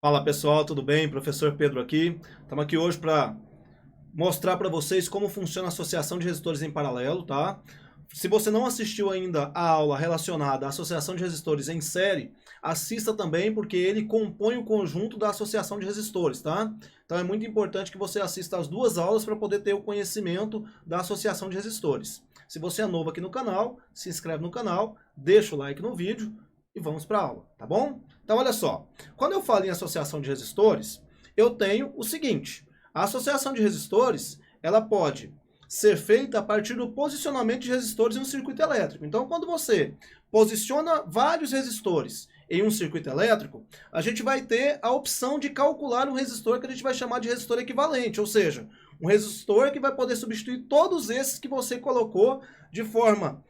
Fala pessoal, tudo bem? Professor Pedro aqui. Estamos aqui hoje para mostrar para vocês como funciona a associação de resistores em paralelo, tá? Se você não assistiu ainda a aula relacionada à associação de resistores em série, assista também porque ele compõe o conjunto da associação de resistores, tá? Então é muito importante que você assista as duas aulas para poder ter o conhecimento da associação de resistores. Se você é novo aqui no canal, se inscreve no canal, deixa o like no vídeo e vamos para a aula, tá bom? Então olha só, quando eu falo em associação de resistores, eu tenho o seguinte: a associação de resistores, ela pode ser feita a partir do posicionamento de resistores em um circuito elétrico. Então, quando você posiciona vários resistores em um circuito elétrico, a gente vai ter a opção de calcular um resistor que a gente vai chamar de resistor equivalente, ou seja, um resistor que vai poder substituir todos esses que você colocou de forma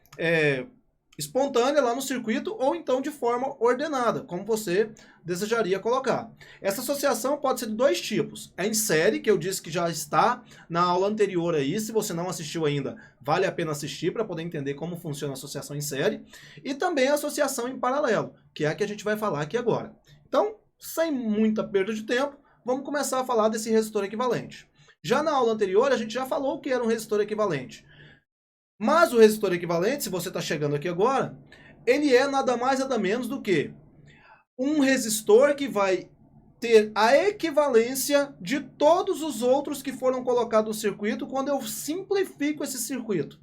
espontânea lá no circuito ou então de forma ordenada, como você desejaria colocar. Essa associação pode ser de dois tipos. É em série, que eu disse que já está na aula anterior aí, se você não assistiu ainda, vale a pena assistir para poder entender como funciona a associação em série, e também a associação em paralelo, que é a que a gente vai falar aqui agora. Então, sem muita perda de tempo, vamos começar a falar desse resistor equivalente. Já na aula anterior, a gente já falou o que era um resistor equivalente. Mas o resistor equivalente, se você está chegando aqui agora, ele é nada mais nada menos do que um resistor que vai ter a equivalência de todos os outros que foram colocados no circuito quando eu simplifico esse circuito.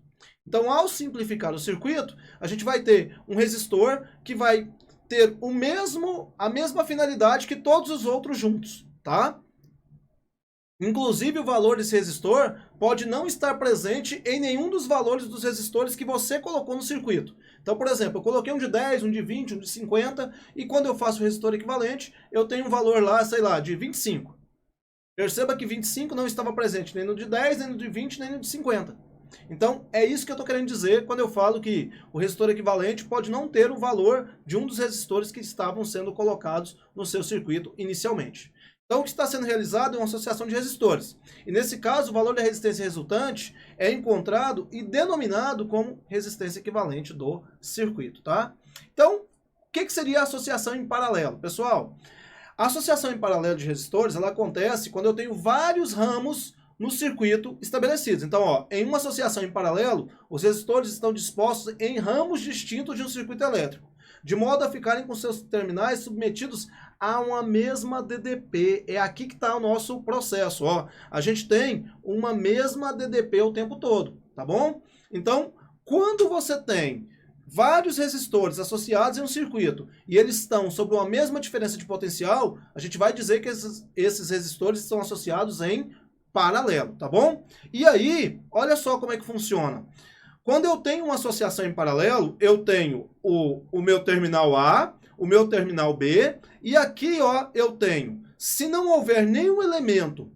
Então, ao simplificar o circuito, a gente vai ter um resistor que vai ter a mesma finalidade que todos os outros juntos, tá? Inclusive, o valor desse resistor pode não estar presente em nenhum dos valores dos resistores que você colocou no circuito. Então, por exemplo, eu coloquei um de 10, um de 20, um de 50, e quando eu faço o resistor equivalente, eu tenho um valor lá, sei lá, de 25. Perceba que 25 não estava presente nem no de 10, nem no de 20, nem no de 50. Então, é isso que eu estou querendo dizer quando eu falo que o resistor equivalente pode não ter o valor de um dos resistores que estavam sendo colocados no seu circuito inicialmente. Então, o que está sendo realizado é uma associação de resistores. E nesse caso, o valor da resistência resultante é encontrado e denominado como resistência equivalente do circuito, tá? Então, o que seria a associação em paralelo? Pessoal, a associação em paralelo de resistores, ela acontece quando eu tenho vários ramos no circuito estabelecidos. Então, ó, em uma associação em paralelo, os resistores estão dispostos em ramos distintos de um circuito elétrico, de modo a ficarem com seus terminais submetidos a uma mesma DDP. É aqui que está o nosso processo, ó. A gente tem uma mesma DDP o tempo todo, tá bom? Então, quando você tem vários resistores associados em um circuito e eles estão sob uma mesma diferença de potencial, a gente vai dizer que esses resistores estão associados em paralelo, tá bom? E aí, olha só como é que funciona. Quando eu tenho uma associação em paralelo, eu tenho o meu terminal A, o meu terminal B, e aqui, ó, eu tenho, se não houver nenhum elemento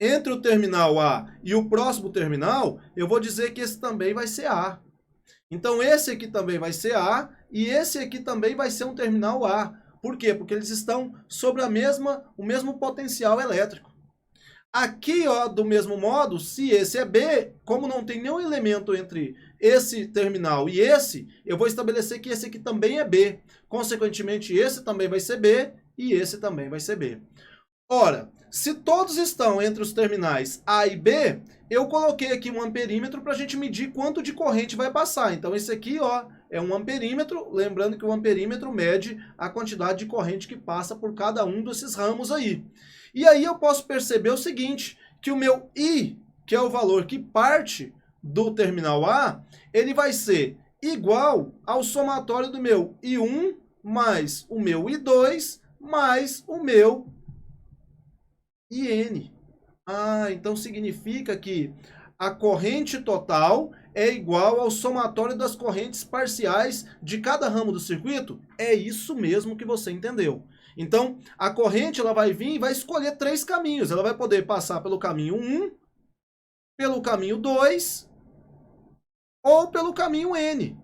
entre o terminal A e o próximo terminal, eu vou dizer que esse também vai ser A. Então, esse aqui também vai ser A, e esse aqui também vai ser um terminal A. Por quê? Porque eles estão sobre o mesmo potencial elétrico. Aqui, ó, do mesmo modo, se esse é B, como não tem nenhum elemento entre esse terminal e esse, eu vou estabelecer que esse aqui também é B. Consequentemente, esse também vai ser B e esse também vai ser B. Ora, se todos estão entre os terminais A e B, eu coloquei aqui um amperímetro para a gente medir quanto de corrente vai passar. Então, esse aqui, ó, é um amperímetro. Lembrando que o amperímetro mede a quantidade de corrente que passa por cada um desses ramos aí. E aí eu posso perceber o seguinte, que o meu I, que é o valor que parte do terminal A, ele vai ser igual ao somatório do meu I1 mais o meu I2 mais o meu IN. Então significa que a corrente total é igual ao somatório das correntes parciais de cada ramo do circuito? É isso mesmo que você entendeu. Então, a corrente ela vai vir e vai escolher três caminhos. Ela vai poder passar pelo caminho 1, pelo caminho 2 ou pelo caminho N.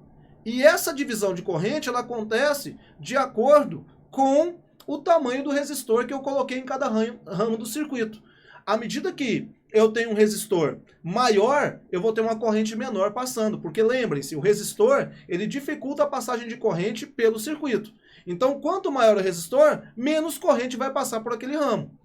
E essa divisão de corrente ela acontece de acordo com o tamanho do resistor que eu coloquei em cada ramo do circuito. À medida que eu tenho um resistor maior, eu vou ter uma corrente menor passando, porque lembrem-se, o resistor ele dificulta a passagem de corrente pelo circuito. Então, quanto maior o resistor, menos corrente vai passar por aquele ramo.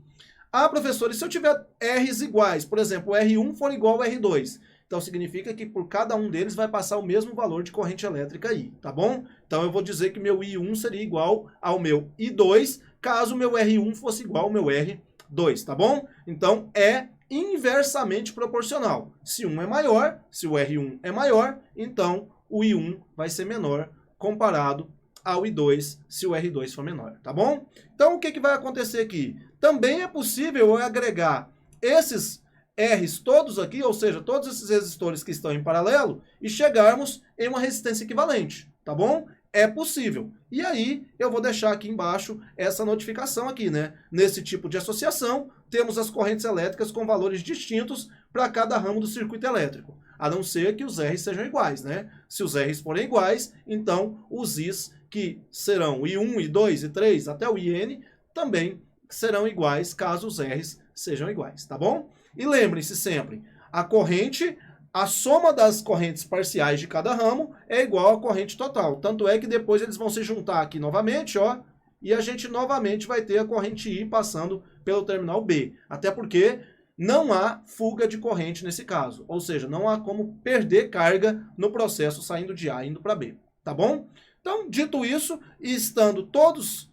Ah, professor, e se eu tiver R's iguais? Por exemplo, o R1 for igual ao R2. Então, significa que por cada um deles vai passar o mesmo valor de corrente elétrica aí, tá bom? Então, eu vou dizer que meu I1 seria igual ao meu I2, caso o meu R1 fosse igual ao meu R2, tá bom? Então, é inversamente proporcional. Se um é maior, se o R1 é maior, então o I1 vai ser menor comparado ao I2 se o R2 for menor, tá bom? Então, o que vai acontecer aqui? Também é possível eu agregar esses R's todos aqui, ou seja, todos esses resistores que estão em paralelo, e chegarmos em uma resistência equivalente, tá bom? É possível. E aí, eu vou deixar aqui embaixo essa notificação aqui, né? Nesse tipo de associação, temos as correntes elétricas com valores distintos para cada ramo do circuito elétrico, a não ser que os R's sejam iguais, né? Se os R's forem iguais, então os I's, que serão I1, I2, I3, até o IN, também serão iguais caso os R's sejam iguais, tá bom? E lembrem-se sempre, a corrente, a soma das correntes parciais de cada ramo é igual à corrente total. Tanto é que depois eles vão se juntar aqui novamente, ó, e a gente novamente vai ter a corrente I passando pelo terminal B. Até porque não há fuga de corrente nesse caso. Ou seja, não há como perder carga no processo saindo de A e indo para B. Tá bom? Então, dito isso, e estando todos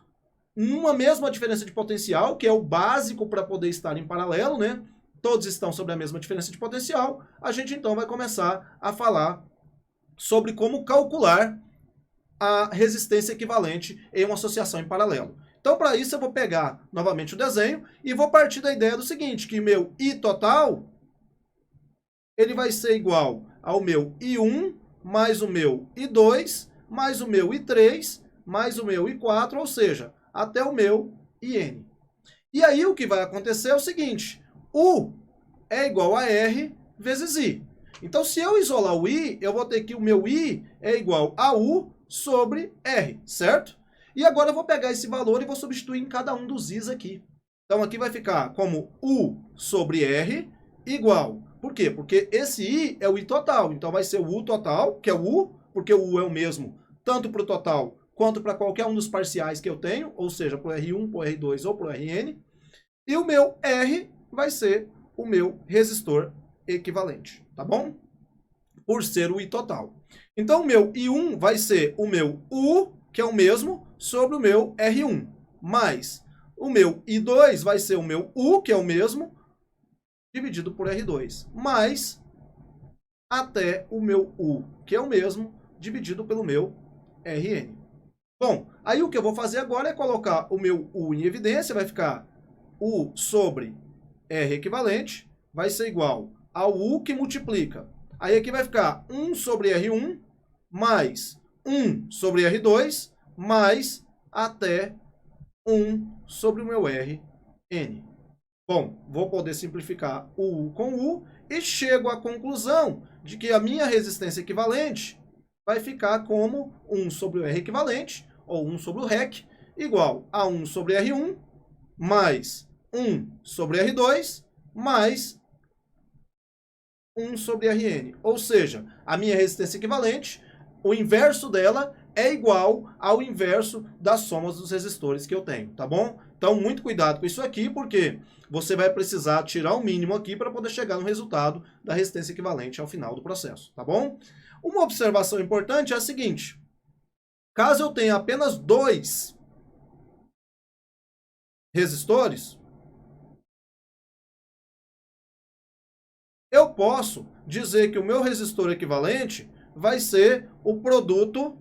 numa mesma diferença de potencial, que é o básico para poder estar em paralelo, né? Todos estão sobre a mesma diferença de potencial, a gente então vai começar a falar sobre como calcular a resistência equivalente em uma associação em paralelo. Então, para isso, eu vou pegar novamente o desenho e vou partir da ideia do seguinte, que meu I total, ele vai ser igual ao meu I1 mais o meu I2 mais o meu I3 mais o meu I4, ou seja, até o meu IN. E aí o que vai acontecer é o seguinte, U é igual a R vezes I. Então, se eu isolar o I, eu vou ter que o meu I é igual a U sobre R, certo? E agora eu vou pegar esse valor e vou substituir em cada um dos I's aqui. Então, aqui vai ficar como U sobre R igual. Por quê? Porque esse I é o I total. Então, vai ser o U total, que é o U, porque o U é o mesmo tanto para o total quanto para qualquer um dos parciais que eu tenho, ou seja, para o R1, para o R2 ou para o Rn. E o meu R vai ser o meu resistor equivalente, tá bom? Por ser o I total. Então, o meu I1 vai ser o meu U, que é o mesmo, sobre o meu R1. Mais o meu I2 vai ser o meu U, que é o mesmo, dividido por R2. Mais até o meu U, que é o mesmo, dividido pelo meu Rn. Bom, aí o que eu vou fazer agora é colocar o meu U em evidência, vai ficar U sobre R equivalente, vai ser igual ao U que multiplica. Aí aqui vai ficar 1 sobre R1 mais 1 sobre R2 mais até 1 sobre o meu Rn. Bom, vou poder simplificar o U com U e chego à conclusão de que a minha resistência equivalente vai ficar como 1 sobre o R equivalente, ou 1 sobre o REC, igual a 1 sobre R1 mais 1 sobre R2 mais 1 sobre Rn. Ou seja, a minha resistência equivalente, o inverso dela é igual ao inverso das somas dos resistores que eu tenho, tá bom? Então, muito cuidado com isso aqui, porque você vai precisar tirar o mínimo aqui para poder chegar no resultado da resistência equivalente ao final do processo, tá bom? Uma observação importante é a seguinte, caso eu tenha apenas 2 resistores, eu posso dizer que o meu resistor equivalente vai ser o produto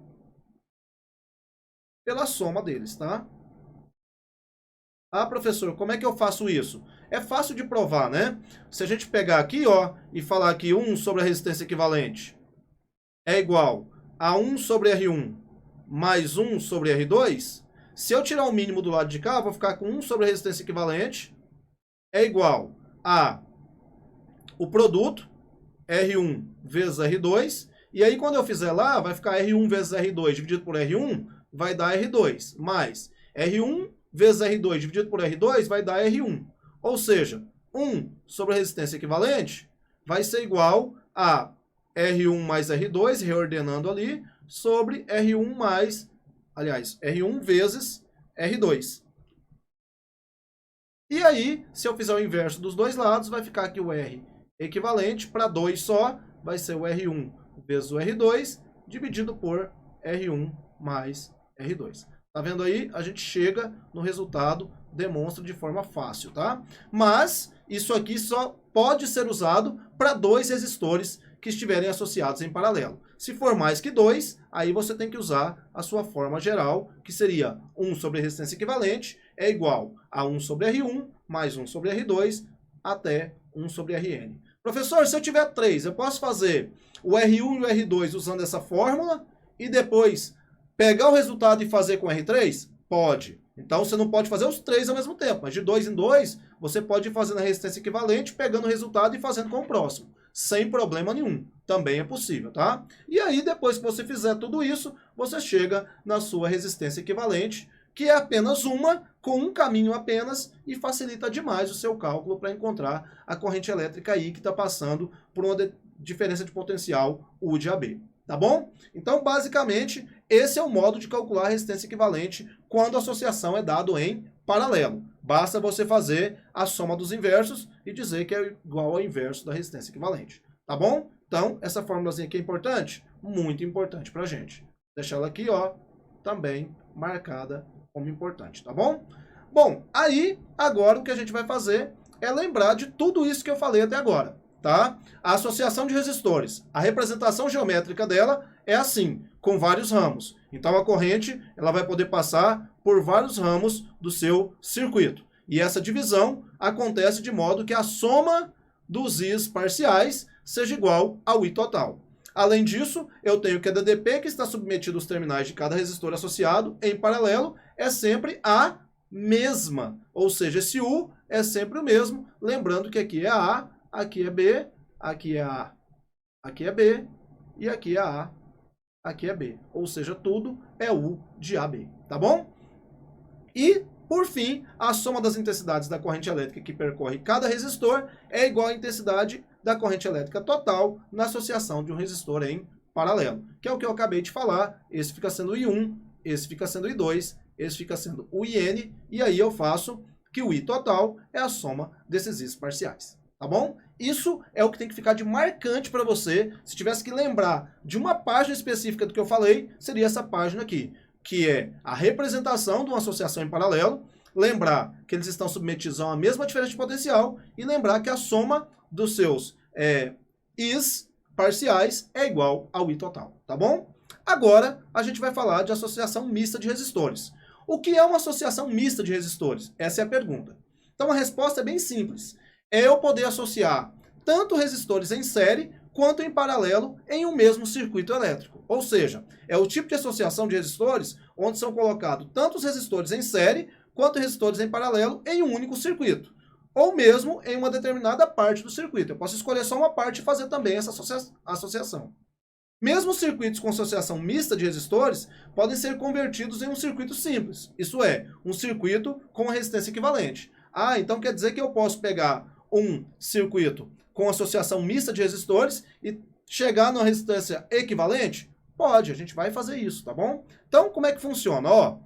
pela soma deles, tá? Ah, professor, como é que eu faço isso? É fácil de provar, né? Se a gente pegar aqui, ó, e falar que 1 sobre a resistência equivalente é igual a 1 sobre R1 mais 1 sobre R2, se eu tirar o mínimo do lado de cá, eu vou ficar com 1 sobre a resistência equivalente é igual a o produto R1 vezes R2, e aí quando eu fizer lá, vai ficar R1 vezes R2 dividido por R1, vai dar R2, mais R1 vezes R2 dividido por R2 vai dar R1. Ou seja, 1 sobre a resistência equivalente vai ser igual a R1 mais R2, reordenando ali, sobre R1 mais aliás, R1 vezes R2. E aí, se eu fizer o inverso dos dois lados, vai ficar aqui o R equivalente para 2 só, vai ser o R1 vezes o R2, dividido por R1 mais R2. Tá vendo aí? A gente chega no resultado, demonstra de forma fácil, tá? Mas isso aqui só pode ser usado para 2 resistores que estiverem associados em paralelo. Se for mais que 2, aí você tem que usar a sua forma geral, que seria 1 sobre a resistência equivalente é igual a 1 sobre R1 mais 1 sobre R2 até 1 sobre Rn. Professor, se eu tiver 3, eu posso fazer o R1 e o R2 usando essa fórmula e depois pegar o resultado e fazer com R3? Pode. Então você não pode fazer os 3 ao mesmo tempo, mas de 2 em 2 você pode ir fazendo a resistência equivalente, pegando o resultado e fazendo com o próximo, sem problema nenhum. Também é possível, tá? E aí depois que você fizer tudo isso, você chega na sua resistência equivalente, que é apenas uma, com um caminho apenas, e facilita demais o seu cálculo para encontrar a corrente elétrica aí que está passando por uma diferença de potencial U de AB. Tá bom? Então, basicamente, esse é o modo de calcular a resistência equivalente quando a associação é dada em paralelo. Basta você fazer a soma dos inversos e dizer que é igual ao inverso da resistência equivalente. Tá bom? Então, essa fórmulazinha aqui é importante? Muito importante para a gente. Deixar ela aqui, ó, também marcada como importante, tá bom? Bom, aí, agora o que a gente vai fazer é lembrar de tudo isso que eu falei até agora, tá? A associação de resistores, a representação geométrica dela é assim, com vários ramos. Então a corrente, ela vai poder passar por vários ramos do seu circuito. E essa divisão acontece de modo que a soma dos I's parciais seja igual ao I total. Além disso, eu tenho que a DDP, que está submetido aos terminais de cada resistor associado em paralelo, é sempre a mesma. Ou seja, esse U é sempre o mesmo. Lembrando que aqui é A, aqui é B, aqui é A, aqui é B, e aqui é A, aqui é B. Ou seja, tudo é U de AB. Tá bom? E, por fim, a soma das intensidades da corrente elétrica que percorre cada resistor é igual à intensidade da corrente elétrica total na associação de um resistor em paralelo. Que é o que eu acabei de falar. Esse fica sendo o I1, esse fica sendo o I2, esse fica sendo o IN, e aí eu faço que o I total é a soma desses I's parciais. Tá bom? Isso é o que tem que ficar de marcante para você. Se tivesse que lembrar de uma página específica do que eu falei, seria essa página aqui, que é a representação de uma associação em paralelo, lembrar que eles estão submetidos a uma mesma diferença de potencial e lembrar que a soma dos seus I's parciais é igual ao I total, tá bom? Agora, a gente vai falar de associação mista de resistores. O que é uma associação mista de resistores? Essa é a pergunta. Então, a resposta é bem simples. É eu poder associar tanto resistores em série quanto em paralelo em um mesmo circuito elétrico. Ou seja, é o tipo de associação de resistores onde são colocados tanto os resistores em série quanto resistores em paralelo em um único circuito. Ou mesmo em uma determinada parte do circuito. Eu posso escolher só uma parte e fazer também essa associação. Mesmo circuitos com associação mista de resistores podem ser convertidos em um circuito simples. Isso é, um circuito com resistência equivalente. Ah, então quer dizer que eu posso pegar um circuito com associação mista de resistores e chegar numa resistência equivalente? Pode, a gente vai fazer isso, tá bom? Então, como é que funciona? Ó,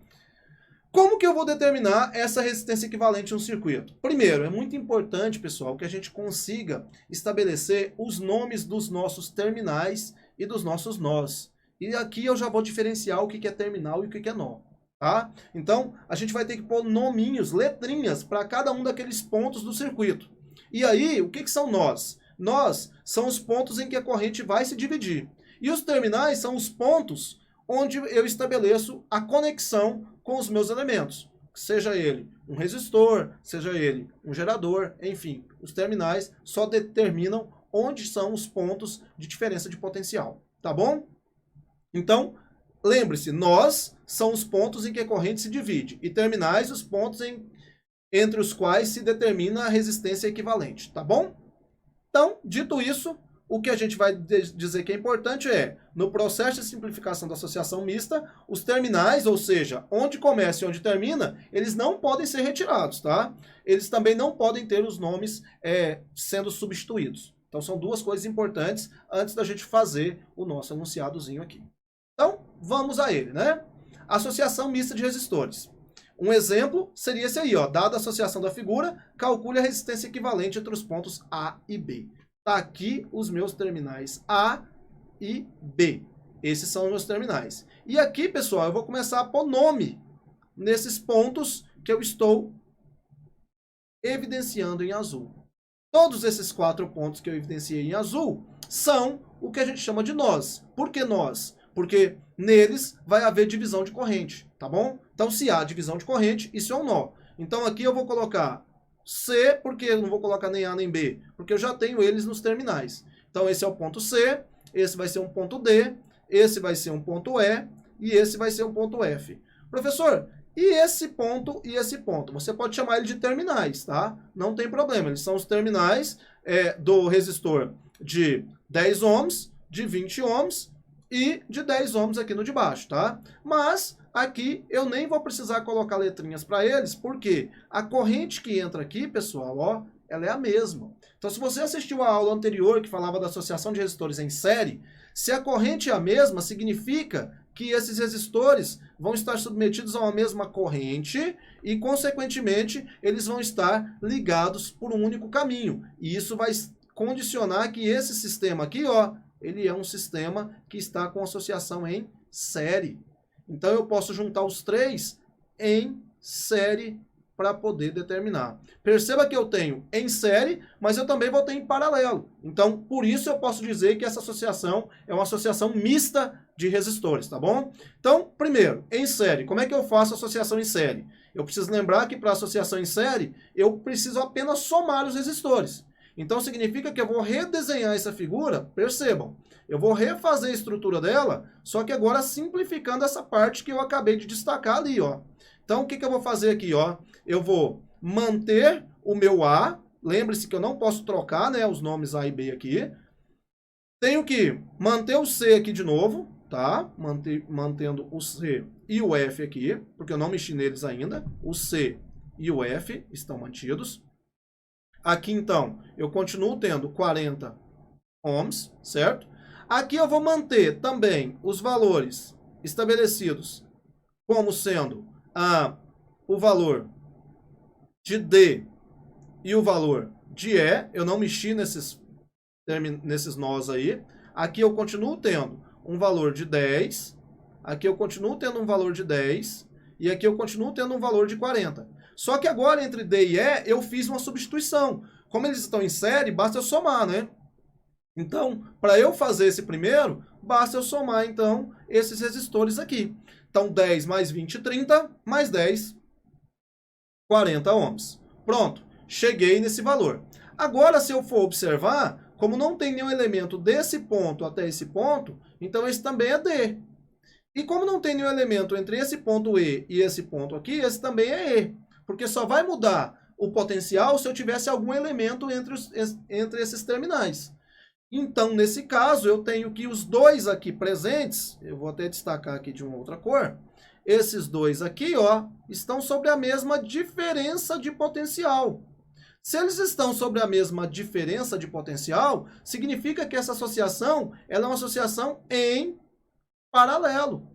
como que eu vou determinar essa resistência equivalente em um circuito? Primeiro, é muito importante, pessoal, que a gente consiga estabelecer os nomes dos nossos terminais e dos nossos nós. E aqui eu já vou diferenciar o que é terminal e o que é nó. Tá? Então, a gente vai ter que pôr nominhos, letrinhas, para cada um daqueles pontos do circuito. E aí, o que são nós? Nós são os pontos em que a corrente vai se dividir. E os terminais são os pontos onde eu estabeleço a conexão com os meus elementos. Seja ele um resistor, seja ele um gerador, enfim. Os terminais só determinam onde são os pontos de diferença de potencial. Tá bom? Então, lembre-se, nós são os pontos em que a corrente se divide. E terminais, os pontos entre os quais se determina a resistência equivalente. Tá bom? Então, dito isso, o que a gente vai dizer que é importante é, no processo de simplificação da associação mista, os terminais, ou seja, onde começa e onde termina, eles não podem ser retirados, tá? Eles também não podem ter os nomes sendo substituídos. Então, são duas coisas importantes antes da gente fazer o nosso enunciadozinho aqui. Então, vamos a ele, né? associação mista de resistores. Um exemplo seria esse aí, ó. Dada a associação da figura, calcule a resistência equivalente entre os pontos A e B. Tá aqui os meus terminais A e B. Esses são os meus terminais. E aqui, pessoal, eu vou começar a pôr nome nesses pontos que eu estou evidenciando em azul. Todos esses 4 pontos que eu evidenciei em azul são o que a gente chama de nós. Por que nós? Porque neles vai haver divisão de corrente, tá bom? Então, se há divisão de corrente, isso é um nó. Então, aqui eu vou colocar C, porque eu não vou colocar nem A nem B, porque eu já tenho eles nos terminais. Então, esse é o ponto C, esse vai ser um ponto D, esse vai ser um ponto E e esse vai ser um ponto F. Professor, e esse ponto e esse ponto? Você pode chamar ele de terminais, tá? Não tem problema, eles são os terminais do resistor de 10 ohms, de 20 ohms e de 10 ohms aqui no de baixo, tá? Mas aqui eu nem vou precisar colocar letrinhas para eles, porque a corrente que entra aqui, pessoal, ó, ela é a mesma. Então, se você assistiu a aula anterior que falava da associação de resistores em série, se a corrente é a mesma, significa que esses resistores vão estar submetidos a uma mesma corrente e, consequentemente, eles vão estar ligados por um único caminho. E isso vai condicionar que esse sistema aqui, ó, ele é um sistema que está com associação em série. Então, eu posso juntar os 3 em série para poder determinar. Perceba que eu tenho em série, mas eu também vou ter em paralelo. Então, por isso eu posso dizer que essa associação é uma associação mista de resistores, tá bom? Então, primeiro, em série. Como é que eu faço associação em série? Eu preciso lembrar que para associação em série, eu preciso apenas somar os resistores. Então, significa que eu vou redesenhar essa figura, percebam, eu vou refazer a estrutura dela, só que agora simplificando essa parte que eu acabei de destacar ali, ó. Então, o que eu vou fazer aqui, ó? Eu vou manter o meu A, lembre-se que eu não posso trocar, né, os nomes A e B aqui. Tenho que manter o C aqui de novo, tá? Mantendo o C e o F aqui, porque eu não mexi neles ainda. O C e o F estão mantidos. Aqui, então, eu continuo tendo 40 ohms, certo? Aqui eu vou manter também os valores estabelecidos como sendo o valor de D e o valor de E. Eu não mexi nesses nós aí. Aqui eu continuo tendo um valor de 10. Aqui eu continuo tendo um valor de 10. E aqui eu continuo tendo um valor de 40. Só que agora, entre D e E, eu fiz uma substituição. Como eles estão em série, basta eu somar, né? Então, para eu fazer esse primeiro, basta eu somar, então, esses resistores aqui. Então, 10 mais 20, 30, mais 10, 40 ohms. Pronto, cheguei nesse valor. Agora, se eu for observar, como não tem nenhum elemento desse ponto até esse ponto, então esse também é D. E como não tem nenhum elemento entre esse ponto E e esse ponto aqui, esse também é E. Porque só vai mudar o potencial se eu tivesse algum elemento entre esses terminais. Então, nesse caso, eu tenho que os dois aqui presentes, eu vou até destacar aqui de uma outra cor, esses dois aqui, ó, estão sobre a mesma diferença de potencial. Se eles estão sobre a mesma diferença de potencial, significa que essa associação ela é uma associação em paralelo.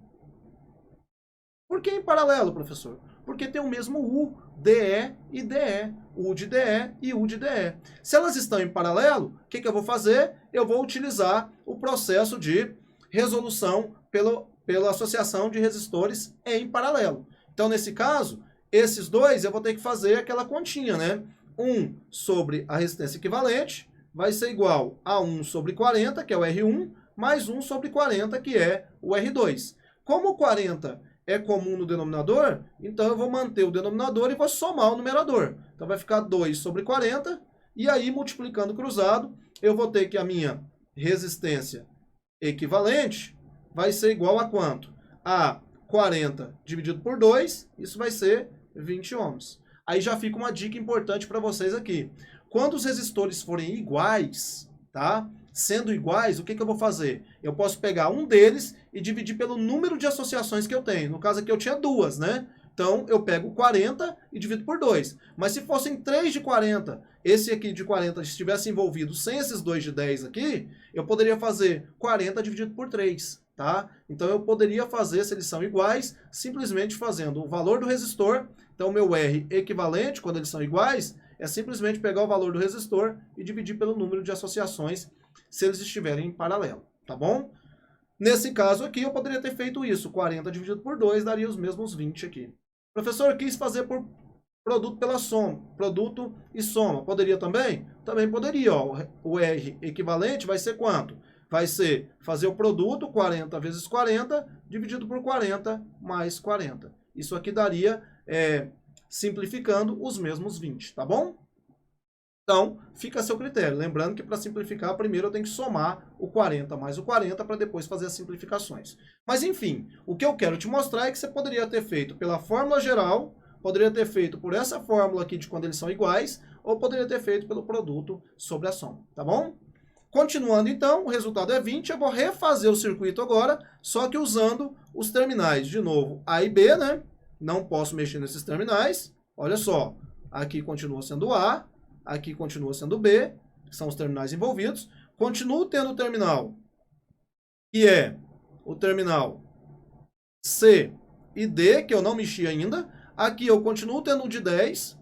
Por que em paralelo, professor? Porque tem o mesmo U, DE e DE. U de DE e U de DE. Se elas estão em paralelo, o que eu vou fazer? Eu vou utilizar o processo de resolução pela associação de resistores em paralelo. Então, nesse caso, esses dois eu vou ter que fazer aquela continha, né? 1 sobre a resistência equivalente vai ser igual a 1 sobre 40, que é o R1, mais 1 sobre 40, que é o R2. Como o 40 é comum no denominador, então eu vou manter o denominador e vou somar o numerador. Então vai ficar 2 sobre 40, e aí multiplicando cruzado, eu vou ter que a minha resistência equivalente vai ser igual a quanto? A 40 dividido por 2, isso vai ser 20 ohms. Aí já fica uma dica importante para vocês aqui. Quando os resistores forem iguais, tá? Sendo iguais, o que eu vou fazer? Eu posso pegar um deles e dividir pelo número de associações que eu tenho. No caso aqui eu tinha 2, né? Então eu pego 40 e divido por 2. Mas se fossem 3 de 40, esse aqui de 40 estivesse envolvido sem esses 2 de 10 aqui, eu poderia fazer 40 dividido por 3, tá? Então eu poderia fazer, se eles são iguais, simplesmente fazendo o valor do resistor. Então o meu R equivalente, quando eles são iguais, é simplesmente pegar o valor do resistor e dividir pelo número de associações se eles estiverem em paralelo, tá bom? Nesse caso aqui, eu poderia ter feito isso. 40 dividido por 2 daria os mesmos 20 aqui. Professor, quis fazer por produto pela soma. Produto e soma. Poderia também? Também poderia. Ó. O R equivalente vai ser quanto? Vai ser fazer o produto 40 vezes 40 dividido por 40 mais 40. Isso aqui daria, simplificando, os mesmos 20, tá bom? Então, fica a seu critério. Lembrando que para simplificar, primeiro eu tenho que somar o 40 mais o 40 para depois fazer as simplificações. Mas enfim, o que eu quero te mostrar é que você poderia ter feito pela fórmula geral, poderia ter feito por essa fórmula aqui de quando eles são iguais, ou poderia ter feito pelo produto sobre a soma, tá bom? Continuando então, o resultado é 20, eu vou refazer o circuito agora, só que usando os terminais, de novo, A e B, né? Não posso mexer nesses terminais, olha só, aqui continua sendo A, aqui continua sendo B, que são os terminais envolvidos. Continuo tendo o terminal, que é o terminal C e D, que eu não mexi ainda. Aqui eu continuo tendo o de 10,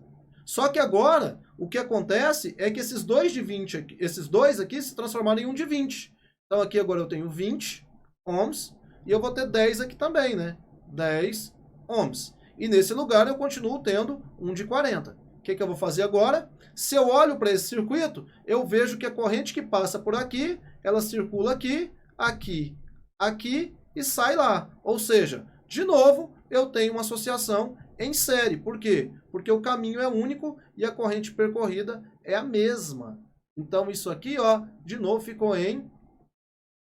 só que agora o que acontece é que esses dois de 20 aqui, esses dois aqui se transformaram em um de 20. Então aqui agora eu tenho 20 ohms e eu vou ter 10 aqui também, né? 10 ohms. E nesse lugar eu continuo tendo um de 40. O que eu vou fazer agora? Se eu olho para esse circuito, eu vejo que a corrente que passa por aqui, ela circula aqui, aqui, aqui e sai lá. Ou seja, de novo, eu tenho uma associação em série. Por quê? Porque o caminho é único e a corrente percorrida é a mesma. Então isso aqui, ó, de novo ficou em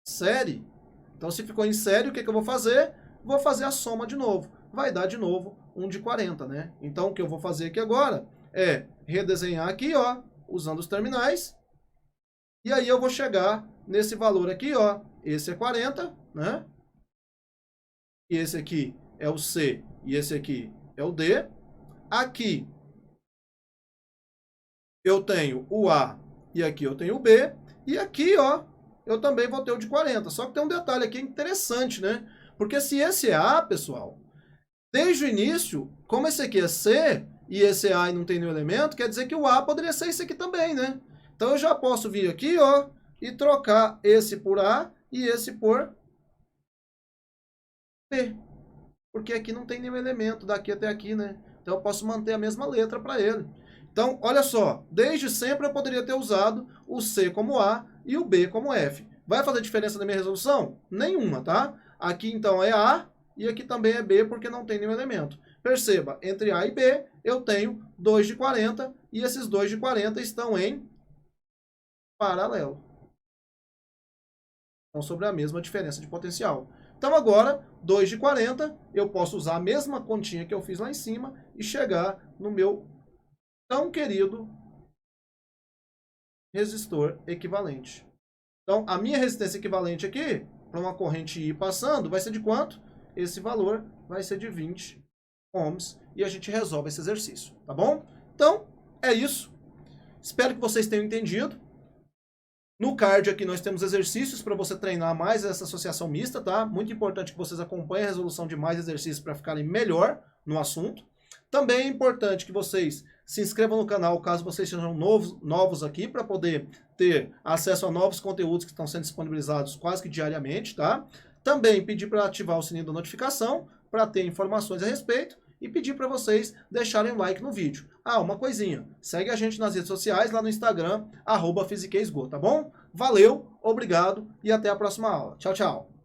série. Então se ficou em série, o que eu vou fazer? Vou fazer a soma de novo. Vai dar de novo um de 40, né? Então o que eu vou fazer aqui agora é redesenhar aqui, ó, usando os terminais. E aí eu vou chegar nesse valor aqui, ó. Esse é 40, né? E esse aqui é o C e esse aqui é o D. Aqui eu tenho o A e aqui eu tenho o B. E aqui, ó, eu também vou ter o de 40. Só que tem um detalhe aqui interessante, né? Porque se esse é A, pessoal, desde o início, como esse aqui é C e esse é A e não tem nenhum elemento, quer dizer que o A poderia ser esse aqui também, né? Então eu já posso vir aqui, ó, e trocar esse por A e esse por B. Porque aqui não tem nenhum elemento daqui até aqui, né? Então eu posso manter a mesma letra para ele. Então, olha só, desde sempre eu poderia ter usado o C como A e o B como F. Vai fazer diferença na minha resolução? Nenhuma, tá? Aqui então é A e aqui também é B porque não tem nenhum elemento. Perceba, entre A e B eu tenho 2 de 40 e esses 2 de 40 estão em paralelo. Então, sobre a mesma diferença de potencial. Então agora, 2 de 40, eu posso usar a mesma continha que eu fiz lá em cima e chegar no meu tão querido resistor equivalente. Então, a minha resistência equivalente aqui, para uma corrente I passando, vai ser de quanto? Esse valor vai ser de 20 ohms e a gente resolve esse exercício, tá bom? Então, é isso. Espero que vocês tenham entendido. No card aqui nós temos exercícios para você treinar mais essa associação mista, tá? Muito importante que vocês acompanhem a resolução de mais exercícios para ficarem melhor no assunto. Também é importante que vocês se inscrevam no canal caso vocês sejam novos aqui, para poder ter acesso a novos conteúdos que estão sendo disponibilizados quase que diariamente, tá? Também pedir para ativar o sininho da notificação para ter informações a respeito e pedir para vocês deixarem um like no vídeo. Ah, uma coisinha, segue a gente nas redes sociais, lá no Instagram, @FisiqueisGo, tá bom? Valeu, obrigado e até a próxima aula. Tchau, tchau.